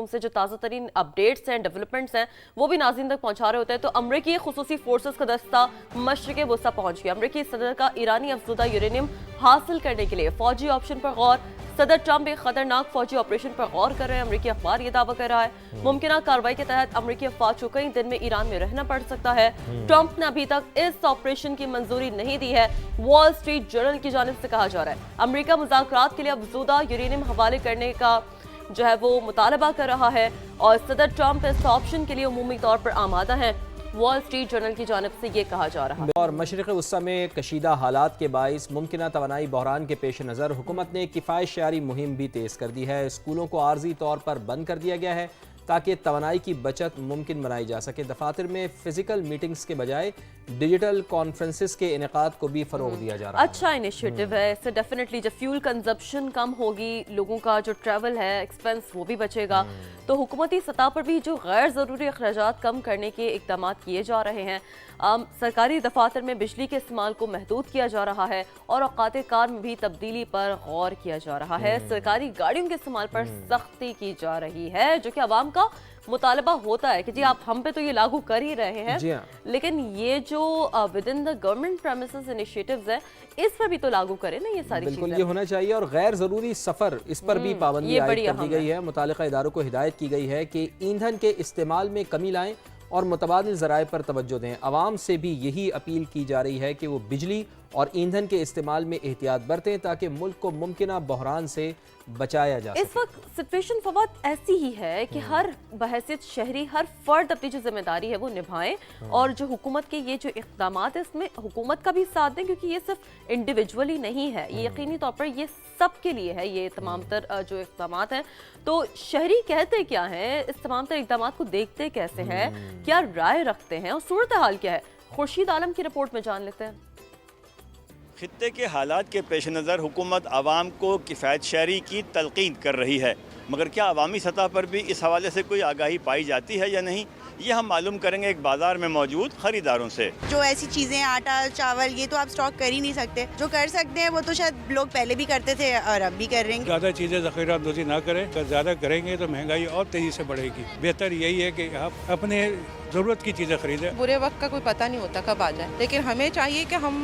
Room से जो ताज़ा तरीन अपडेट्स हैं, डेवलपमेंट्स हैं, वो भी नाज़रीन तक पहुँचा रहे होते हैं। तो अमरीकी खुसूसी फोर्सेस का दस्ता मशरिक़ वस्ता पहुँच गया। अमरीकी सदर का ईरानी अफज़ुदा यूरेनियम हासिल करने के लिए फ़ौजी ऑप्शन पर गौर। सदर ट्रंप एक खतरनाक फौजी ऑपरेशन पर गौर कर रहे हैं। अमरीकी अखबार ये दावा कर रहा है मुमकिन कार्रवाई के तहत अमरीकी अफवाज को कई दिन में ईरान में रहना पड़ सकता है। ट्रंप ने अभी तक इस ऑपरेशन की मंजूरी नहीं दी है। वॉल स्ट्रीट जर्नल की जानिब से कहा जा रहा है अमरीका मुज़ाकरात के लिए अफज़ुदा यूरेनियम हवाले करने का जो है वो मुतालबा कर रहा है और सदर ट्रंप इस ऑप्शन के लिए उमूमी तौर पर आमादा हैं। वॉल स्ट्रीट जर्नल की जानिब से ये कहा जा रहा है। और मशरिक़ वस्ता में कशीदा हालात के बाइस मुमकिन तवानाई बहरान के पेश नज़र हुकूमत ने किफ़ायत शआरी मुहिम भी तेज़ कर दी है। स्कूलों को आर्जी तौर पर बंद कर दिया गया है ताकि तवानाई की बचत मुमकिन बनाई जा सके। दफातर में फ़िज़िकल मीटिंग्स के बजाय डिजिटल कॉन्फ्रेंसेस के इनेकाद को भी फ़रोग़ दिया जा रहा है। अच्छा इनिशिएटिव है। इससे डेफिनेटली जब फ्यूल कंजप्शन कम होगी, लोगों का जो ट्रैवल है एक्सपेंस वो भी बचेगा। तो हुकूमती सतह पर भी जो गैर ज़रूरी अखराजात कम करने के इक़दाम किए जा रहे हैं। सरकारी दफातर में बिजली के इस्तेमाल को महदूद किया जा रहा है और औकात कार में भी तब्दीली पर गौर किया जा रहा है। सरकारी गाड़ियों के इस्तेमाल पर सख्ती की जा रही है जो कि आवाम का मुतालबा होता है कि जी आप हम पे तो ये लागू कर ही रहे हैं, लेकिन ये जो with in the government premises initiatives है इस पर भी तो लागू करें ना ये सारी बिल्कुल ये होना चाहिए। और गैर ज़रूरी सफ़र इस पर भी पाबंदी आयद कर दी गई है। मुतालिका इदारों को हिदायत की गई है कि ईंधन के इस्तेमाल में कमी लाएं और मुतबादिल ज़राए पर तवज्जो दें। आवाम से भी यही अपील की जा रही है कि वो बिजली और ईंधन के इस्तेमाल में एहतियात बरतें ताकि मुल्क को मुमकिना बहरान से बचाया जा सके। इस वक्त सिचुएशन फवाद ऐसी ही है कि हर बहैसियत शहरी हर फर्द अपनी जो जिम्मेदारी है वो निभाएं और जो हुकूमत के ये जो इक़दाम है इसमें हुकूमत का भी साथ दें क्योंकि ये सिर्फ इंडिविजुअली नहीं है, ये यकीनी तौर पर ये सब के लिए है। ये तमाम तर जो इक़दाम हैं तो शहरी कहते क्या हैं, इस तमाम तर इक़दाम को देखते कैसे हैं, क्या राय रखते हैं और सूरत हाल क्या है, खुर्शीद आलम की रिपोर्ट में जान लेते हैं। खित्ते के हालात के पेश नज़र हुकूमत आवाम को किफ़ायत शहरी की तलक़ीन कर रही है, मगर क्या अवामी सतह पर भी इस हवाले से कोई आगाही पाई जाती है या नहीं, ये हम मालूम करेंगे एक बाज़ार में मौजूद ख़रीदारों से। जो ऐसी चीज़ें आटा चावल ये तो आप स्टॉक कर ही नहीं सकते, जो कर सकते हैं वो तो शायद लोग पहले भी करते थे और अब भी कर रहे हैं। ज़्यादा चीज़ें ज़ख़ीरा अंदोज़ी ना करें, अगर ज़्यादा करेंगे तो महंगाई और तेज़ी से बढ़ेगी। बेहतर यही है कि आप अपने ज़रूरत की चीज़ें खरीदें। बुरे वक्त का कोई पता नहीं होता कब आ जाए, लेकिन हमें चाहिए कि हम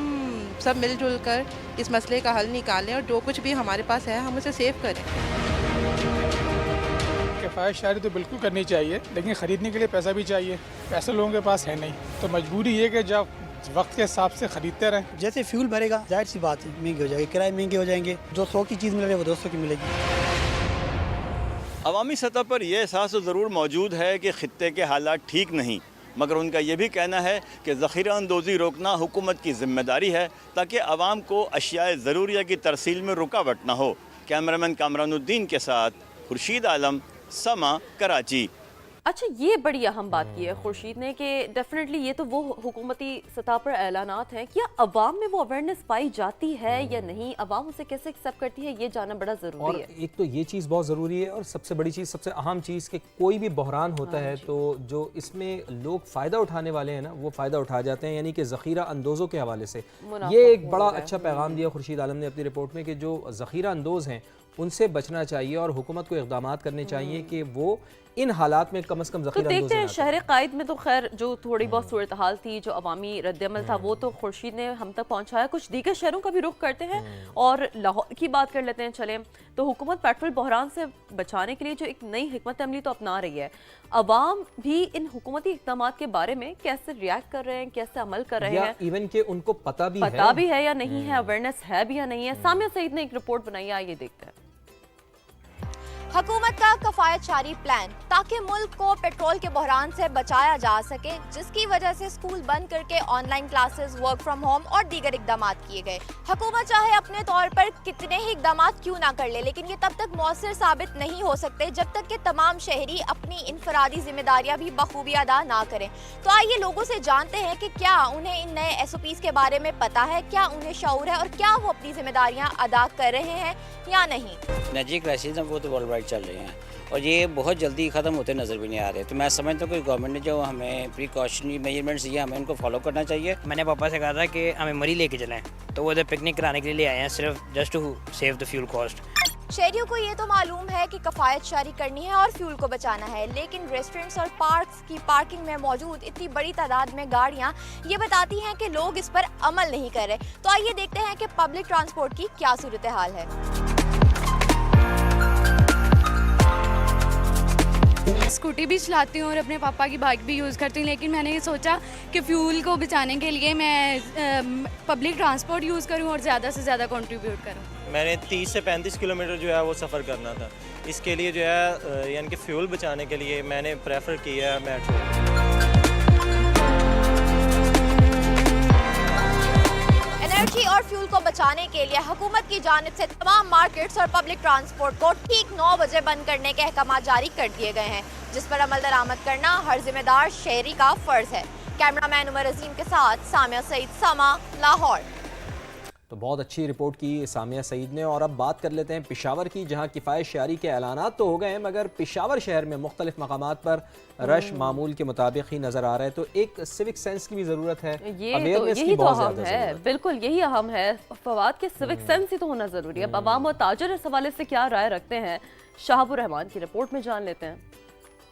सब मिलजुल कर इस मसले का हल निकालें और जो कुछ भी हमारे पास है हम उसे सेव करें। किफ़ायत शहरी तो बिल्कुल करनी चाहिए, लेकिन ख़रीदने के लिए पैसा भी चाहिए। पैसे लोगों के पास है नहीं, तो मजबूरी ये कि जब वक्त के हिसाब से ख़रीदते रहें। जैसे फ्यूल भरेगा जाहिर सी बात है महंगी हो जाएगी, किराए महंगे हो जाएंगे। जो 100 की चीज़ मिल रही है वो 200 की मिलेगी। अवामी सतह पर यह एहसास तो ज़रूर मौजूद है कि खित्ते के हालात ठीक नहीं, मगर उनका ये भी कहना है कि ज़ख़ीरा अंदोज़ी रोकना हुकूमत की ज़िम्मेदारी है ताकि आवाम को अशियाए ज़रूरिया की तरसील में रुकावट न हो। कैमरामैन कामरानुद्दीन के साथ खुर्शीद आलम, समा, कराची। अच्छा ये बड़ी अहम बात की है खुर्शीद ने कि डेफिनेटली ये तो वो हुकूमती सतह पर ऐलानात हैं, क्या अवाम में वो अवेयरनेस पाई जाती है या नहीं, अवाम उसे कैसे एक्सेप्ट करती है, ये जानना बड़ा ज़रूरी है। एक तो ये चीज़ बहुत ज़रूरी है और सबसे बड़ी चीज़ सबसे अहम चीज़ कि कोई भी बहरान होता है तो जो इसमें लोग फ़ायदा उठाने वाले हैं ना वो फ़ायदा उठा जाते हैं, यानी कि ज़ख़ीरा अंदोज़ों के हवाले से ये एक बड़ा अच्छा पैगाम दिया खुर्शीद आलम ने अपनी रिपोर्ट में कि जो ज़ख़ीरा अंदोज़ हैं उनसे बचना चाहिए और हुकूमत को इक़दाम करने चाहिए कि वो इन हालात में कम से कम ज़ख़ीरा देखते हैं। शहर कायद में तो खैर जो थोड़ी बहुत सूरत हाल थी, जो अवामी रद्दअमल था वो तो खुर्शीद ने हम तक पहुंचाया। कुछ दीगर शहरों का भी रुख करते हैं और लाहौर की बात कर लेते हैं। चले तो हुकूमत पेट्रोल बहरान से बचाने के लिए जो एक नई हिकमत अमली तो अपना रही है, अवाम भी इन हुकूमती इक़दामात के बारे में कैसे रिएक्ट कर रहे हैं, कैसे अमल कर रहे हैं, इवन के उनको पता भी है या नहीं है, अवेयरनेस है भी या नहीं है। सामिया सईद ने एक रिपोर्ट बनाई है, आइए देखते हैं। हुकूमत का कफ़ायत शारी प्लान ताकि मुल्क को पेट्रोल के बहरान से बचाया जा सके, जिसकी वजह से स्कूल बंद करके online classes, work from home और दीगर इकदाम किए गए। हुकूमत चाहे अपने तौर पर कितने ही इकदाम क्यों ना कर ले, लेकिन ये तब तक मौसर साबित नहीं हो सकते जब तक कि तमाम शहरी अपनी इनफरादी जिम्मेदारियां भी बखूबी अदा ना करें। तो आइए लोगों से जानते हैं कि क्या उन्हें इन नए SOPs के बारे में पता है, क्या उन्हें शऊर है और क्या वो अपनी जिम्मेदारियां अदा कर रहे हैं या नहीं। एनर्जी क्राइसिस है वो तो वर्ल्ड वाइड चल रहे हैं और ये बहुत जल्दी ख़त्म होते नज़र भी नहीं आ रहे। तो मैं समझता हूँ कि गवर्नमेंट ने जो हमें प्रिकॉशनरी मेजरमेंट्स दिए हमें उनको फॉलो करना चाहिए। मैंने पापा से कहा था कि हमें मरी लेके चलें, तो वो इधर पिकनिक कराने के लिए आए हैं सिर्फ just to save the fuel cost. शहरियों को ये तो मालूम है कि कफ़ायत जारी करनी है और फ्यूल को बचाना है, लेकिन रेस्टोरेंट्स और पार्क्स की पार्किंग में मौजूद इतनी बड़ी तादाद में गाड़ियाँ ये बताती हैं कि लोग इस पर अमल नहीं कर रहे। तो आइए देखते हैं कि पब्लिक ट्रांसपोर्ट की क्या सूरत हाल है। स्कूटी भी चलाती हूँ और अपने पापा की बाइक भी यूज़ करती हूँ, लेकिन मैंने ये सोचा कि फ्यूल को बचाने के लिए मैं पब्लिक ट्रांसपोर्ट यूज़ करूँ और ज़्यादा से ज़्यादा कंट्रीब्यूट करूँ। मैंने 30 से 35 किलोमीटर जो है वो सफ़र करना था, इसके लिए जो है यानी कि फ्यूल बचाने के लिए मैंने प्रेफर किया है मेट्रो। एनर्जी और फ्यूल को बचाने के लिए हुकूमत की जानिब से तमाम मार्केट्स और पब्लिक ट्रांसपोर्ट को ठीक 9 बजे बंद करने के अहकाम जारी कर दिए गए हैं, जिस पर अमल दरामद करना हर जिम्मेदार शहरी का फ़र्ज़ है। कैमरामैन उमर अजीम के साथ सामिया सईद, समा, लाहौर। तो बहुत अच्छी रिपोर्ट की सामिया सईद ने। और अब बात कर लेते हैं पेशावर की, जहां किफ़ायत शहरी के ऐलानात तो हो गए हैं मगर पेशावर शहर में मुख्तलिफ मकामात पर रश मामूल के मुताबिक ही नज़र आ रहा है। तो एक सिविक सेंस की भी ज़रूरत है, अवेयरनेस की बहुत ज़्यादा ज़रूरत है। बिल्कुल यही अहम है फवाद के सिविक सेंस ही तो होना ज़रूरी है। अवाम और ताजर इस हवाले से क्या राय रखते हैं, शाहबुर रहमान की रिपोर्ट में जान लेते हैं।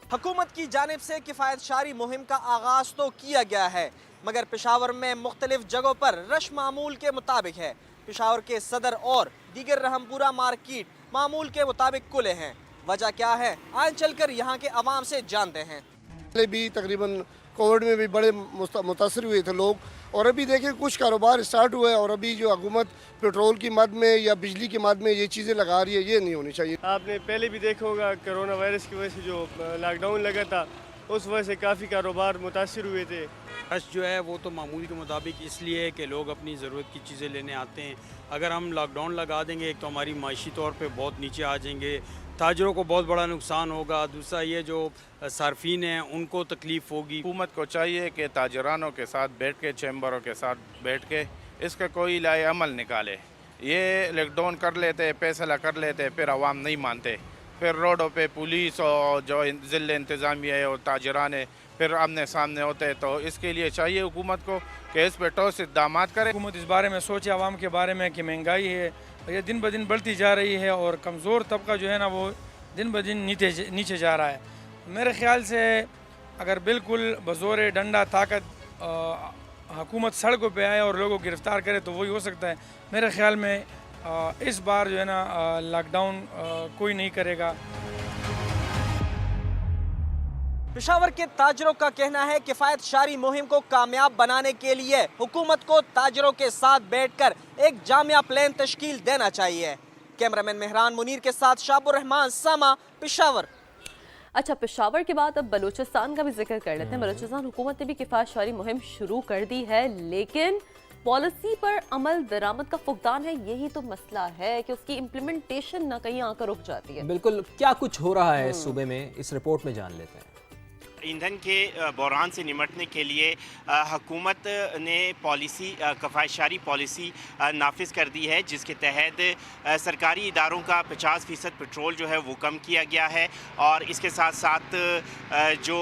हुकूमत की जानिब से किफ़ायत शारी मुहिम का आगाज़ तो किया गया है, मगर पेशावर में मुख्तलिफ जगहों पर रश मामूल के मुताबिक है। पेशावर के सदर और दीगर रहमपुरा मार्केट मामूल के मुताबिक खुले हैं। वजह क्या है, आए चलकर यहाँ के अवाम से जानते हैं। पहले भी तकरीबन कोविड में भी बड़े मुतासर हुए थे लोग, और अभी देखिए कुछ कारोबार स्टार्ट हुआ है, और अभी जो हुकूमत पेट्रोल की मद में या बिजली की मद में ये चीज़ें लगा रही है, ये नहीं होनी चाहिए। आपने पहले भी देखा होगा कोरोना वायरस की वजह से जो लॉकडाउन लगा था, उस वजह से काफ़ी कारोबार मुतासर हुए थे। रश जो है वो तो मामूल के मुताबिक इसलिए है कि लोग अपनी ज़रूरत की चीज़ें लेने आते हैं। अगर हम लॉकडाउन लगा देंगे, एक तो हमारी माशी तौर पे बहुत नीचे आ जाएंगे, ताजरों को बहुत बड़ा नुकसान होगा, दूसरा ये जो सार्फिन हैं उनको तकलीफ़ होगी। हुकूमत को चाहिए कि ताजरानों के साथ बैठ के, चैम्बरों के साथ बैठ के इसका कोई लाए अमल निकाले। ये लॉकडाउन कर लेते, फैसला कर लेते, फिर अवाम नहीं मानते, फिर रोडों पे पुलिस और जो ज़िले इंतज़ामिया है और ताजरान है फिर आमने सामने होते हैं। तो इसके लिए चाहिए हुकूमत को कि इस पर ठोस इक़दामात करे। हुकूमत इस बारे में सोचे आवाम के बारे में कि महंगाई है ये दिन ब दिन बढ़ती जा रही है और कमज़ोर तबका जो है ना वो दिन ब दिन नीचे जा रहा है। मेरे ख़्याल से अगर बिल्कुल बज़ोर डंडा ताकत हुकूमत सड़कों पे आए और लोगों को गिरफ़्तार करे तो वही हो सकता है। मेरे ख़्याल में इस बार जो है ना लॉकडाउन कोई नहीं करेगा। पेशावर के ताजरों का कहना है किफ़ायत शारी मुहिम को कामयाब बनाने के लिए हुकूमत को ताजरों के साथ बैठकर एक जामिया प्लान तश्कील देना चाहिए। कैमरामैन मेहरान मुनीर के साथ शाहबुर रहमान, समा, पेशावर। अच्छा, पेशावर के बाद अब बलूचिस्तान का भी जिक्र कर लेते हैं। बलूचिस्तान हुकूमत ने भी किफ़ायत शारी मुहिम शुरू कर दी है, लेकिन पॉलिसी पर अमल दरामद का फुकदान है। यही तो मसला है कि उसकी इम्प्लीमेंटेशन ना कहीं आकर रुक जाती है। बिल्कुल, क्या कुछ हो रहा है इस सूबे में, इस रिपोर्ट में जान लेते हैं। ईंधन के बहरान से निमटने के लिए हुकूमत ने पॉलिसी किफ़ायत शारी पॉलिसी नाफिज कर दी है, जिसके तहत सरकारी इदारों का 50% पेट्रोल जो है वो कम किया गया है, और इसके साथ साथ जो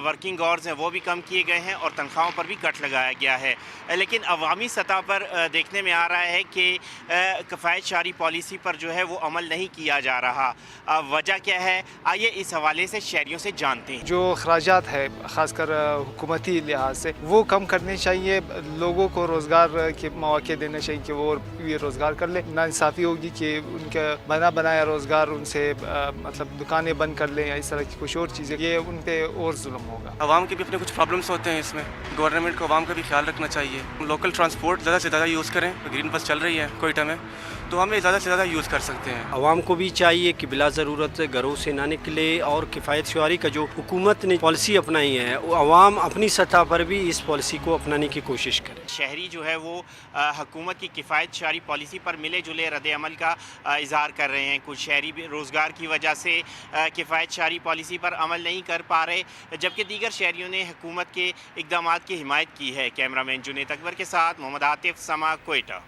वर्किंग आवर्स हैं वो भी कम किए गए हैं और तनख्वाहों पर भी कट लगाया गया है। लेकिन अवामी सतह पर देखने में आ रहा है कि किफ़ायत शारी पॉलिसी पर जो है वो अमल नहीं किया जा रहा। वजह क्या है, आइए इस हवाले से शहरियों से जानते हैं। जो अखराजात है ख़ासकर हुकूमती लिहाज से वो कम करने चाहिए, लोगों को रोज़गार के मौके देने चाहिए कि वो ये रोज़गार कर ले। नाइंसाफ़ी होगी कि उनका बना बनाया रोज़गार उनसे मतलब दुकानें बंद कर लें या इस तरह की कुछ और चीज़ें, ये उन पर और जुल्म होगा। आवाम के भी अपने कुछ प्रॉब्लम्स होते हैं इसमें, गवर्नमेंट को आवाम का भी ख्याल रखना चाहिए। लोकल ट्रांसपोर्ट ज़्यादा से ज़्यादा यूज़ करें। ग्रीन बस चल रही है कोयटा में, तो हमें ज़्यादा से ज़्यादा यूज़ कर सकते हैं। आवाम को भी चाहिए कि बिला ज़रूरत घरों से ना निकले, और किफ़ायत शारी का जो हुकूमत ने पॉलिसी अपनाई है वो आवाम अपनी सतह पर भी इस पॉलिसी को अपनाने की कोशिश करे। शहरी जो है वो हुकूमत की किफ़ायत शारी पॉलिसी पर मिले जुले रद्द अमल का इज़हार कर रहे हैं। कुछ शहरी भी रोज़गार की वजह से किफ़ायत शारी पॉलिसी पर अमल नहीं कर पा रहे, जबकि दीगर शहरियों ने हुकूमत के इक़दामात की हिमायत की है। कैमरामैन जुनेद अकबर के साथ मोहम्मद आतिफ, समा, कोयटा।